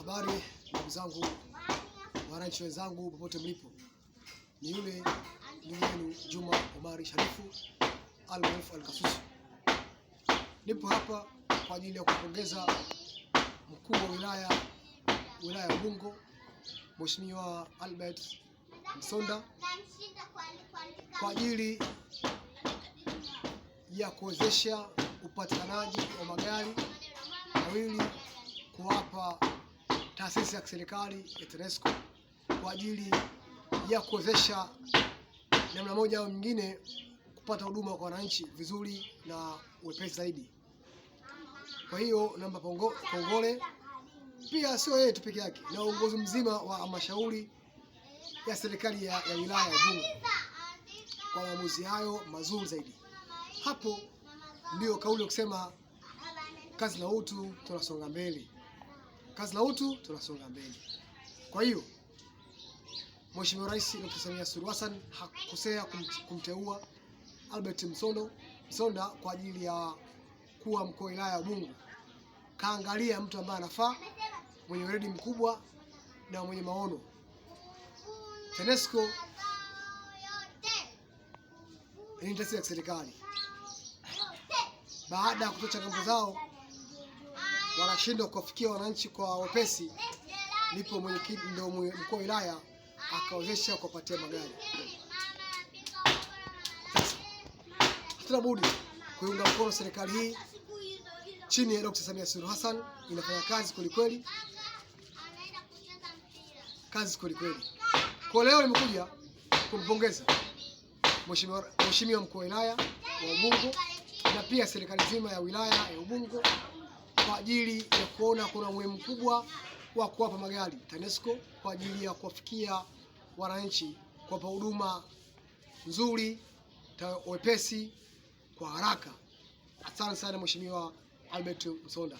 Habari ndugu zangu, wananchi wenzangu popote mlipo, ni yule ndugu yenu Juma Omari Sharifu almaarufu Al-Kasusu. Nipo hapa kwa ajili ya kupongeza mkuu wa wilaya ya Ubungo Mheshimiwa Albert Msonda kwa ajili ya kuwezesha upatikanaji wa magari mawili kuwapa taasisi ya serikali ya TANESCO kwa ajili ya kuwezesha namna moja au nyingine kupata huduma kwa wananchi vizuri na wepesi zaidi. Kwa hiyo namba kongole pia sio yeye tu peke yake, na uongozi mzima wa halmashauri ya serikali ya wilaya ya Ubungo kwa maamuzi hayo mazuri zaidi. Hapo ndio kauli ya kusema kazi na utu tunasonga mbele. Kazi na utu tunasonga mbele. Kwa hiyo Mheshimiwa Rais Dr. Samia Suluhu Hassan hakukosea kumteua Albert Msonda kwa ajili ya kuwa mkuu wa wilaya ya Ubungo. Kaangalia mtu ambaye anafaa, mwenye weledi mkubwa na mwenye maono. TANESCO ni taasisi ya serikali. Baada ya kutoa changamoto zao, wanashindwa kuwafikia wananchi kwa wepesi, ndipo mwenyekiti ndio mkuu wa wilaya akawezesha kuwapatia magari. Hatuna budi kuunga mkono serikali hii chini ya Dr. Samia Suluhu Hassan. Inafanya kazi kweli. Kwa leo nimekuja kumpongeza Mheshimiwa mkuu wa wilaya wa Ubungo na pia serikali nzima ya wilaya ya Ubungo kwa ajili ya kuona kuna umuhimu mkubwa wa kuwapa magari TANESCO kwa ajili ya kuwafikia wananchi, kuwapa huduma nzuri, wepesi, kwa haraka. Asante sana Mheshimiwa Albert Msonda.